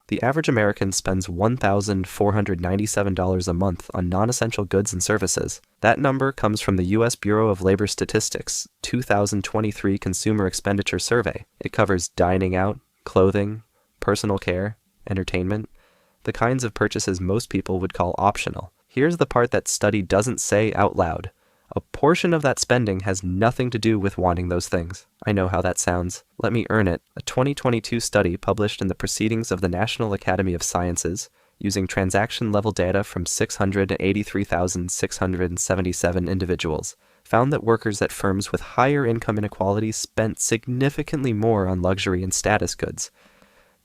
The average American spends $1,497 a month on non-essential goods and services. That number comes from the U.S. Bureau of Labor Statistics' 2023 Consumer Expenditure Survey. It covers dining out, clothing, personal care, entertainment, the kinds of purchases most people would call optional. Here's the part that study doesn't say out loud. A portion of that spending has nothing to do with wanting those things. I know how that sounds. Let me earn it. A 2022 study published in the Proceedings of the National Academy of Sciences, using transaction-level data from 683,677 individuals, found that workers at firms with higher income inequality spent significantly more on luxury and status goods.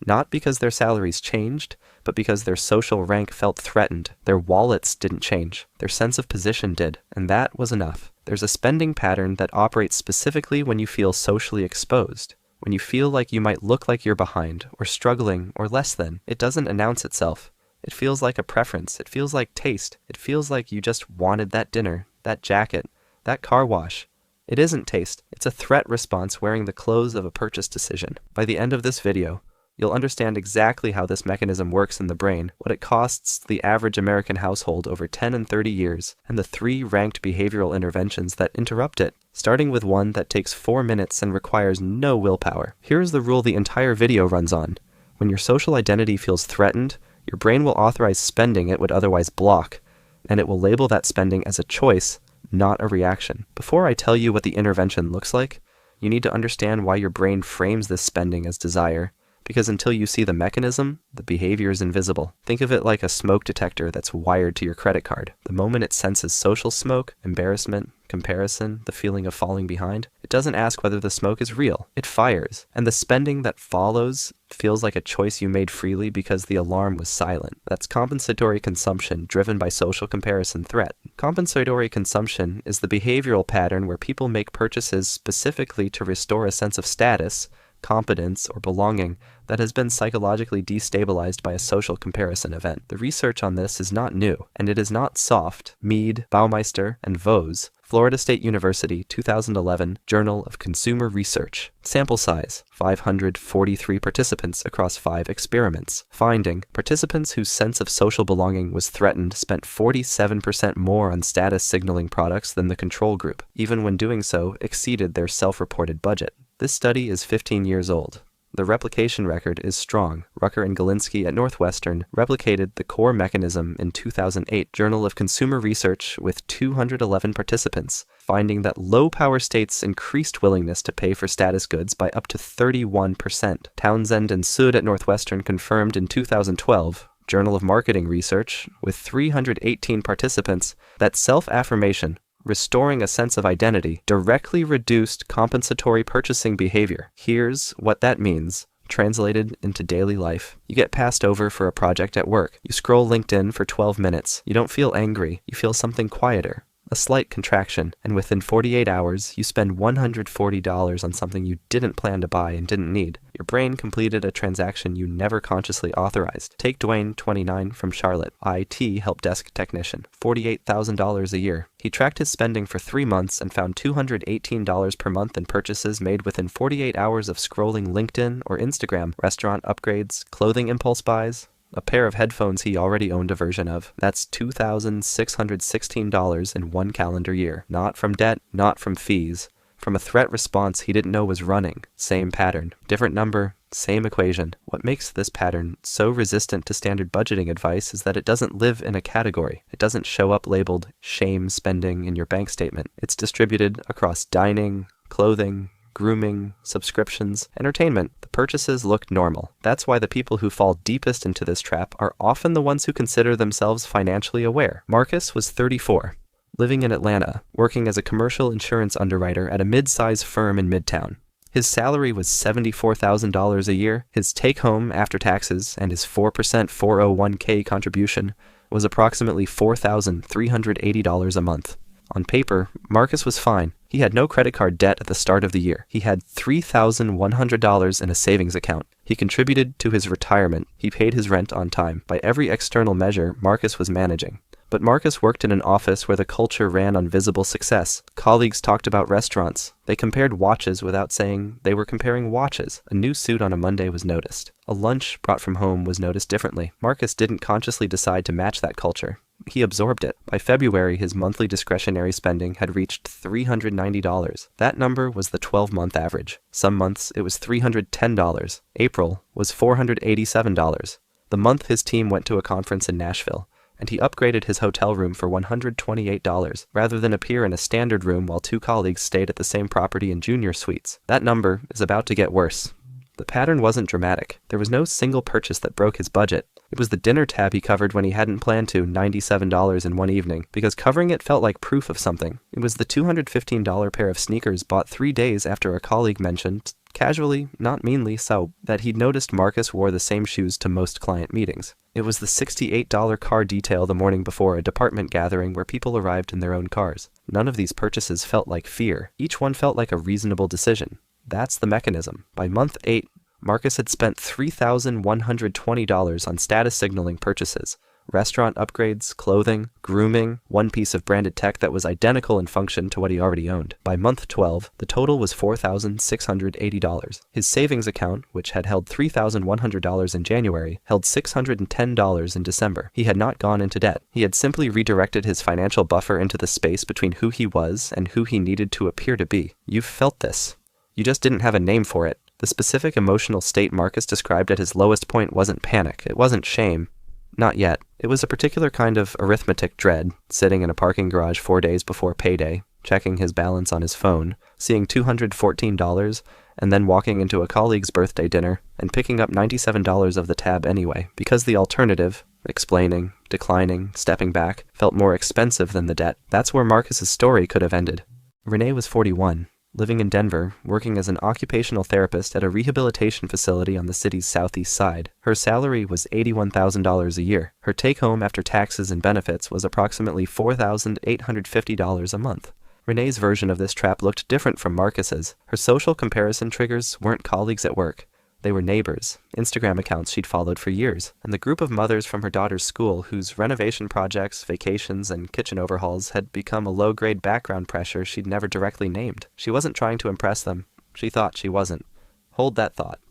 Not because their salaries changed, but because their social rank felt threatened. Their wallets didn't change. Their sense of position did, and that was enough. There's a spending pattern that operates specifically when you feel socially exposed, when you feel like you might look like you're behind, or struggling, or less than. It doesn't announce itself. It feels like a preference. It feels like taste. It feels like you just wanted that dinner, that jacket, that car wash. It isn't taste. It's a threat response wearing the clothes of a purchase decision. By the end of this video, you'll understand exactly how this mechanism works in the brain, what it costs the average American household over 10 and 30 years, and the 3 ranked behavioral interventions that interrupt it, starting with one that takes 4 minutes and requires no willpower. Here's the rule the entire video runs on. When your social identity feels threatened, your brain will authorize spending it would otherwise block, and it will label that spending as a choice, not a reaction. Before I tell you what the intervention looks like, you need to understand why your brain frames this spending as desire. Because until you see the mechanism, the behavior is invisible. Think of it like a smoke detector that's wired to your credit card. The moment it senses social smoke, embarrassment, comparison, the feeling of falling behind, it doesn't ask whether the smoke is real. It fires. And the spending that follows feels like a choice you made freely because the alarm was silent. That's compensatory consumption driven by social comparison threat. Compensatory consumption is the behavioral pattern where people make purchases specifically to restore a sense of status, competence, or belonging that has been psychologically destabilized by a social comparison event. The research on this is not new, and it is not soft. Mead, Baumeister, and Vohs, Florida State University, 2011, Journal of Consumer Research. Sample size, 543 participants across 5 experiments. Finding, participants whose sense of social belonging was threatened spent 47% more on status signaling products than the control group, even when doing so exceeded their self-reported budget. This study is 15 years old. The replication record is strong. Rucker and Galinsky at Northwestern replicated the core mechanism in 2008 Journal of Consumer Research with 211 participants, finding that low power states increased willingness to pay for status goods by up to 31%. Townsend and Sood at Northwestern confirmed in 2012 Journal of Marketing Research with 318 participants that self-affirmation, restoring a sense of identity, directly reduced compensatory purchasing behavior. Here's what that means, translated into daily life. You get passed over for a project at work. You scroll LinkedIn for 12 minutes. You don't feel angry. You feel something quieter, a slight contraction, and within 48 hours, you spend $140 on something you didn't plan to buy and didn't need. Your brain completed a transaction you never consciously authorized. Take Dwayne, 29, from Charlotte, IT help desk technician, $48,000 a year. He tracked his spending for 3 months and found $218 per month in purchases made within 48 hours of scrolling LinkedIn or Instagram, restaurant upgrades, clothing impulse buys, a pair of headphones he already owned a version of. That's $2,616 in 1 calendar year. Not from debt, not from fees. From a threat response he didn't know was running. Same pattern. Different number, same equation. What makes this pattern so resistant to standard budgeting advice is that it doesn't live in a category. It doesn't show up labeled shame spending in your bank statement. It's distributed across dining, clothing, grooming, subscriptions, entertainment. The purchases look normal. That's why the people who fall deepest into this trap are often the ones who consider themselves financially aware. Marcus was 34, living in Atlanta, working as a commercial insurance underwriter at a mid-size firm in Midtown. His salary was $74,000 a year. His take-home after taxes and his 4% 401k contribution was approximately $4,380 a month. On paper, Marcus was fine. He had no credit card debt at the start of the year. He had $3,100 in a savings account. He contributed to his retirement. He paid his rent on time. By every external measure, Marcus was managing. But Marcus worked in an office where the culture ran on visible success. Colleagues talked about restaurants. They compared watches without saying they were comparing watches. A new suit on a Monday was noticed. A lunch brought from home was noticed differently. Marcus didn't consciously decide to match that culture. He absorbed it. By February, his monthly discretionary spending had reached $390. That number was the 12-month average. Some months, it was $310. April was $487. The month his team went to a conference in Nashville, and he upgraded his hotel room for $128, rather than appear in a standard room while two colleagues stayed at the same property in junior suites. That number is about to get worse. The pattern wasn't dramatic. There was no single purchase that broke his budget. It was the dinner tab he covered when he hadn't planned to, $97 in one evening, because covering it felt like proof of something. It was the $215 pair of sneakers bought 3 days after a colleague mentioned, casually, not meanly so, that he'd noticed Marcus wore the same shoes to most client meetings. It was the $68 car detail the morning before a department gathering where people arrived in their own cars. None of these purchases felt like fear. Each one felt like a reasonable decision. That's the mechanism. By month 8, Marcus had spent $3,120 on status signaling purchases. Restaurant upgrades, clothing, grooming, one piece of branded tech that was identical in function to what he already owned. By month 12, the total was $4,680. His savings account, which had held $3,100 in January, held $610 in December. He had not gone into debt. He had simply redirected his financial buffer into the space between who he was and who he needed to appear to be. You've felt this. You just didn't have a name for it. The specific emotional state Marcus described at his lowest point wasn't panic. It wasn't shame. Not yet. It was a particular kind of arithmetic dread, sitting in a parking garage 4 days before payday, checking his balance on his phone, seeing $214, and then walking into a colleague's birthday dinner and picking up $97 of the tab anyway, because the alternative, explaining, declining, stepping back, felt more expensive than the debt. That's where Marcus's story could have ended. Renee was 41. Living in Denver, working as an occupational therapist at a rehabilitation facility on the city's southeast side. Her salary was $81,000 a year. Her take-home after taxes and benefits was approximately $4,850 a month. Renee's version of this trap looked different from Marcus's. Her social comparison triggers weren't colleagues at work. They were neighbors, Instagram accounts she'd followed for years, and the group of mothers from her daughter's school whose renovation projects, vacations, and kitchen overhauls had become a low-grade background pressure she'd never directly named. She wasn't trying to impress them. She thought she wasn't. Hold that thought,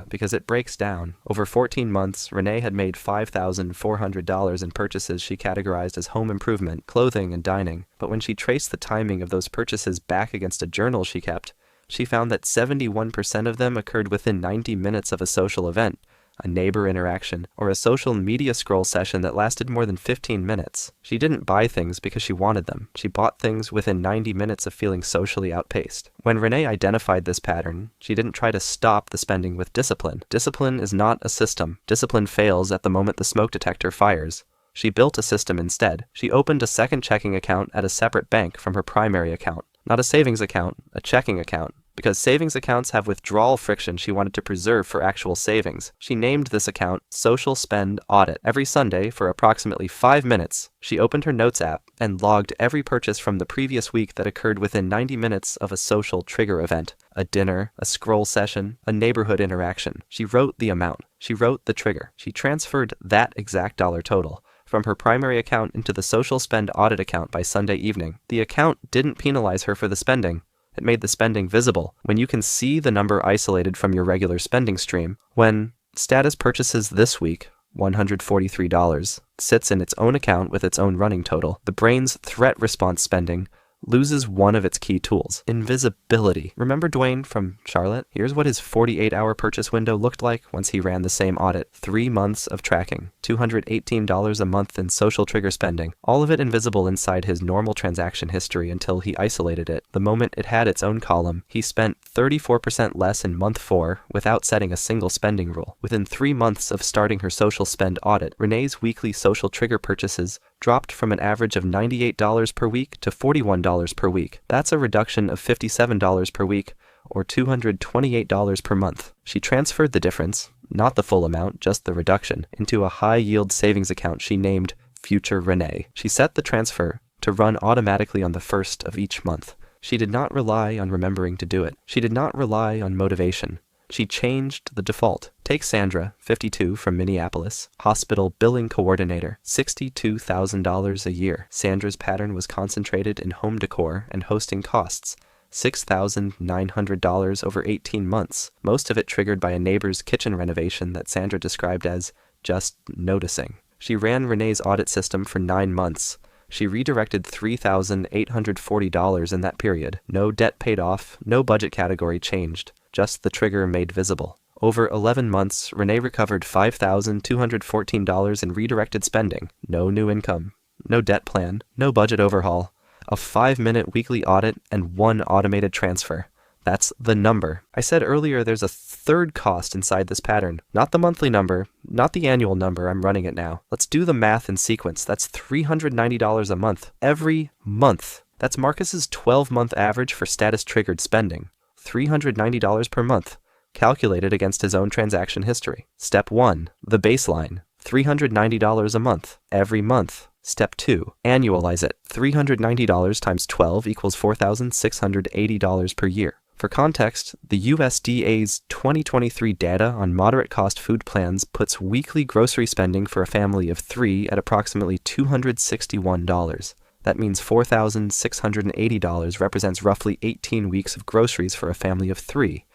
because it breaks down. Over 14 months, Renee had made $5,400 in purchases she categorized as home improvement, clothing, and dining. But when she traced the timing of those purchases back against a journal she kept, she found that 71% of them occurred within 90 minutes of a social event, a neighbor interaction, or a social media scroll session that lasted more than 15 minutes. She didn't buy things because she wanted them. She bought things within 90 minutes of feeling socially outpaced. When Renee identified this pattern, she didn't try to stop the spending with discipline. Discipline is not a system. Discipline fails at the moment the smoke detector fires. She built a system instead. She opened a second checking account at a separate bank from her primary account. Not a savings account, a checking account. Because savings accounts have withdrawal friction she wanted to preserve for actual savings. She named this account Social Spend Audit. Every Sunday, for approximately 5 minutes, she opened her Notes app and logged every purchase from the previous week that occurred within 90 minutes of a social trigger event. A dinner, a scroll session, a neighborhood interaction. She wrote the amount. She wrote the trigger. She transferred that exact dollar total from her primary account into the Social Spend Audit account by Sunday evening. The account didn't penalize her for the spending. It made the spending visible. When you can see the number isolated from your regular spending stream, when status purchases this week, $143, sits in its own account with its own running total, the brain's threat response spending loses one of its key tools, invisibility. Remember Dwayne from Charlotte? Here's what his 48-hour purchase window looked like once he ran the same audit. 3 months of tracking, $218 a month in social trigger spending, all of it invisible inside his normal transaction history until he isolated it. The moment it had its own column, he spent 34% less in month 4 without setting a single spending rule. Within 3 months of starting her social spend audit, Renee's weekly social trigger purchases dropped from an average of $98 per week to $41 per week. That's a reduction of $57 per week, or $228 per month. She transferred the difference, not the full amount, just the reduction, into a high-yield savings account she named Future Renee. She set the transfer to run automatically on the 1st of each month. She did not rely on remembering to do it. She did not rely on motivation. She changed the default. Take Sandra, 52, from Minneapolis, hospital billing coordinator, $62,000 a year. Sandra's pattern was concentrated in home decor and hosting costs, $6,900 over 18 months, most of it triggered by a neighbor's kitchen renovation that Sandra described as just noticing. She ran Renee's audit system for 9 months. She redirected $3,840 in that period. No debt paid off, no budget category changed, just the trigger made visible. Over 11 months, Renee recovered $5,214 in redirected spending. No new income, no debt plan, no budget overhaul. A 5-minute weekly audit and 1 automated transfer. That's the number. I said earlier there's a third cost inside this pattern. Not the monthly number, not the annual number, I'm running it now. Let's do the math in sequence. That's $390 a month. Every month. That's Marcus's 12-month average for status-triggered spending. $390 per month, calculated against his own transaction history. Step 1, the baseline. $390 a month. Every month. Step 2, annualize it. $390 times 12 equals $4,680 per year. For context, the USDA's 2023 data on moderate-cost food plans puts weekly grocery spending for a family of 3 at approximately $261. That means $4,680 represents roughly 18 weeks of groceries for a family of 3,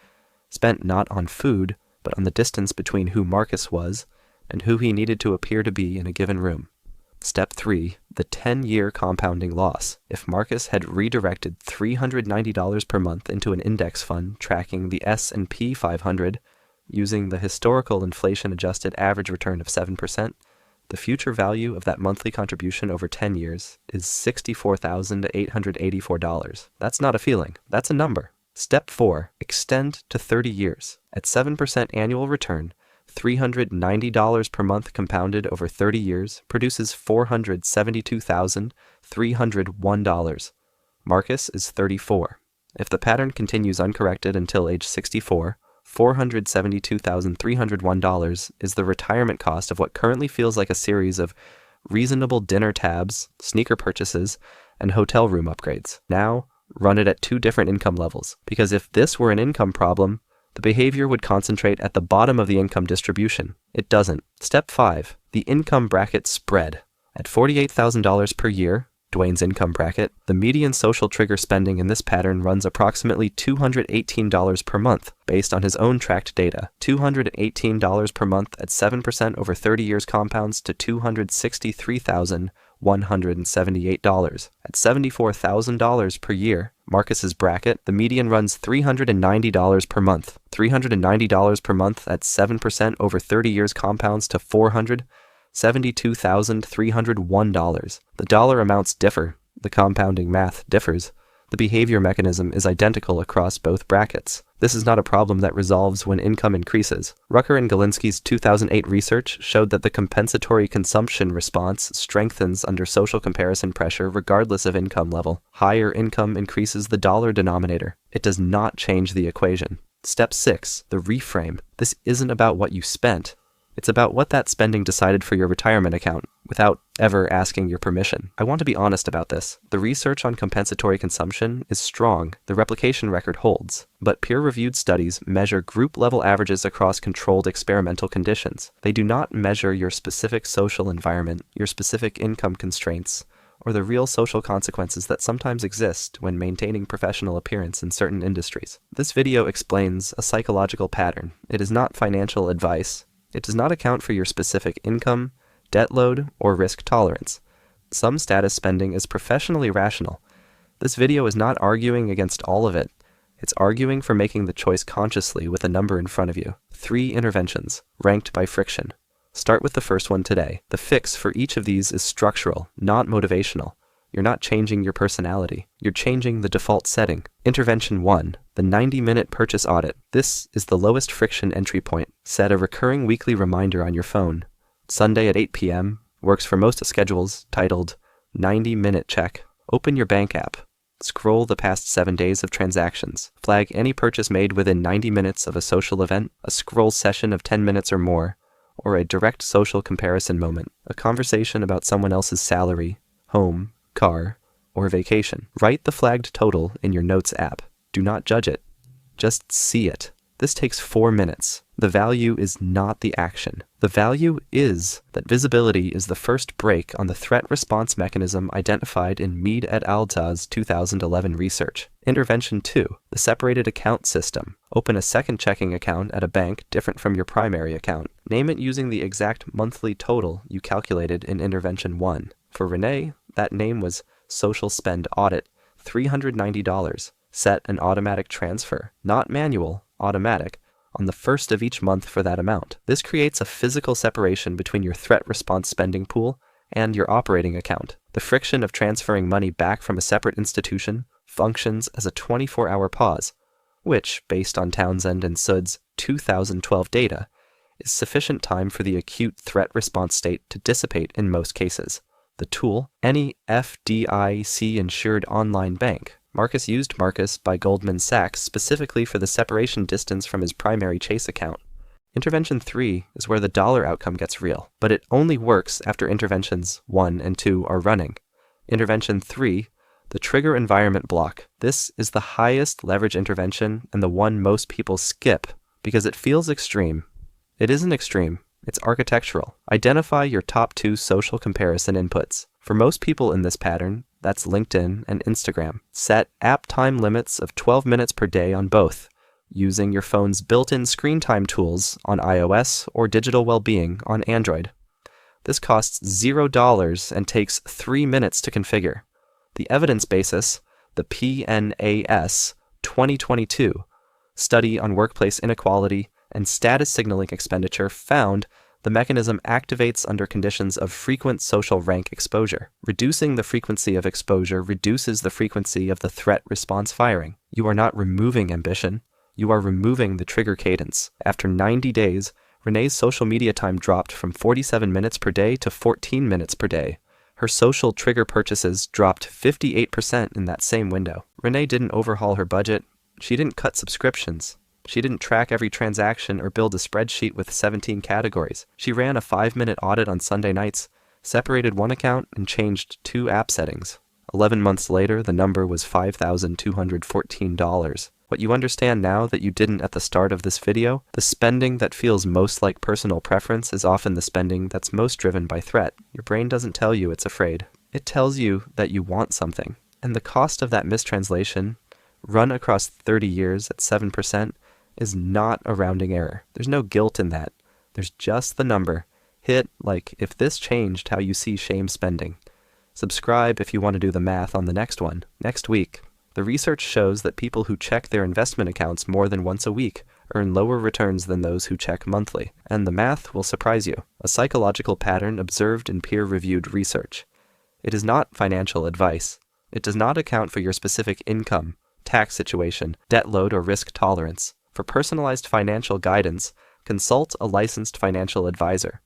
spent not on food, but on the distance between who Marcus was and who he needed to appear to be in a given room. Step 3, the 10-year compounding loss. If Marcus had redirected $390 per month into an index fund tracking the S&P 500 using the historical inflation-adjusted average return of 7%, the future value of that monthly contribution over 10 years is $64,884. That's not a feeling, that's a number. Step 4, extend to 30 years. At 7% annual return, $390 per month compounded over 30 years produces $472,301. Marcus is 34. If the pattern continues uncorrected until age 64, $472,301 is the retirement cost of what currently feels like a series of reasonable dinner tabs, sneaker purchases, and hotel room upgrades. Now, run it at 2 different income levels, because if this were an income problem, the behavior would concentrate at the bottom of the income distribution. It doesn't. Step 5, the income bracket spread. At $48,000 per year, Dwayne's income bracket, the median social trigger spending in this pattern runs approximately $218 per month, based on his own tracked data. $218 per month at 7% over 30 years compounds to $263,178. At $74,000 per year, Marcus's bracket, the median runs $390 per month. $390 per month at 7% over 30 years compounds to $472,301. The dollar amounts differ. The compounding math differs. The behavior mechanism is identical across both brackets. This is not a problem that resolves when income increases. Rucker and Galinsky's 2008 research showed that the compensatory consumption response strengthens under social comparison pressure regardless of income level. Higher income increases the dollar denominator. It does not change the equation. Step 6, the reframe. This isn't about what you spent. It's about what that spending decided for your retirement account, without ever asking your permission. I want to be honest about this. The research on compensatory consumption is strong. The replication record holds. But peer-reviewed studies measure group-level averages across controlled experimental conditions. They do not measure your specific social environment, your specific income constraints, or the real social consequences that sometimes exist when maintaining professional appearance in certain industries. This video explains a psychological pattern. It is not financial advice. It does not account for your specific income, debt load, or risk tolerance. Some status spending is professionally rational. This video is not arguing against all of it. It's arguing for making the choice consciously with a number in front of you. 3 interventions, ranked by friction. Start with the first one today. The fix for each of these is structural, not motivational. You're not changing your personality. You're changing the default setting. Intervention 1, the 90-minute purchase audit. This is the lowest friction entry point. Set a recurring weekly reminder on your phone. Sunday at 8 p.m. works for most schedules, titled 90-minute check. Open your bank app. Scroll the past 7 days of transactions. Flag any purchase made within 90 minutes of a social event, a scroll session of 10 minutes or more, or a direct social comparison moment, a conversation about someone else's salary, home, car, or vacation. Write the flagged total in your Notes app. Do not judge it. Just see it. This takes 4 minutes. The value is not the action. The value is that visibility is the first break on the threat response mechanism identified in Mead et al.'s 2011 research. Intervention 2, the separated account system. Open a second checking account at a bank different from your primary account. Name it using the exact monthly total you calculated in Intervention 1. For Renee, that name was Social Spend Audit, $390. Set an automatic transfer, not manual, automatic, on the first of each month for that amount. This creates a physical separation between your threat response spending pool and your operating account. The friction of transferring money back from a separate institution functions as a 24-hour pause, which, based on Townsend and Sood's 2012 data, is sufficient time for the acute threat response state to dissipate in most cases. The tool, any FDIC-insured online bank. Marcus used Marcus by Goldman Sachs specifically for the separation distance from his primary Chase account. Intervention 3 is where the dollar outcome gets real, but it only works after interventions 1 and 2 are running. Intervention 3, the trigger environment block. This is the highest leverage intervention and the one most people skip because it feels extreme. It isn't extreme. It's architectural. Identify your top 2 social comparison inputs. For most people in this pattern, that's LinkedIn and Instagram. Set app time limits of 12 minutes per day on both, using your phone's built-in screen time tools on iOS or Digital Wellbeing on Android. This costs $0 and takes 3 minutes to configure. The evidence basis, the PNAS 2022 Study on Workplace Inequality and Status Signaling Expenditure, found the mechanism activates under conditions of frequent social rank exposure. Reducing the frequency of exposure reduces the frequency of the threat response firing. You are not removing ambition. You are removing the trigger cadence. After 90 days, Renee's social media time dropped from 47 minutes per day to 14 minutes per day. Her social trigger purchases dropped 58% in that same window. Renee didn't overhaul her budget. She didn't cut subscriptions. She didn't track every transaction or build a spreadsheet with 17 categories. She ran a 5-minute audit on Sunday nights, separated one account, and changed 2 app settings. 11 months later, the number was $5,214. What you understand now that you didn't at the start of this video, the spending that feels most like personal preference is often the spending that's most driven by threat. Your brain doesn't tell you it's afraid. It tells you that you want something. And the cost of that mistranslation, run across 30 years at 7%, is not a rounding error. There's no guilt in that. There's just the number. Hit like if this changed how you see shame spending. Subscribe if you want to do the math on the next one, next week. The research shows that people who check their investment accounts more than once a week earn lower returns than those who check monthly. And the math will surprise you. A psychological pattern observed in peer-reviewed research. It is not financial advice. It does not account for your specific income, tax situation, debt load, or risk tolerance. For personalized financial guidance, consult a licensed financial advisor.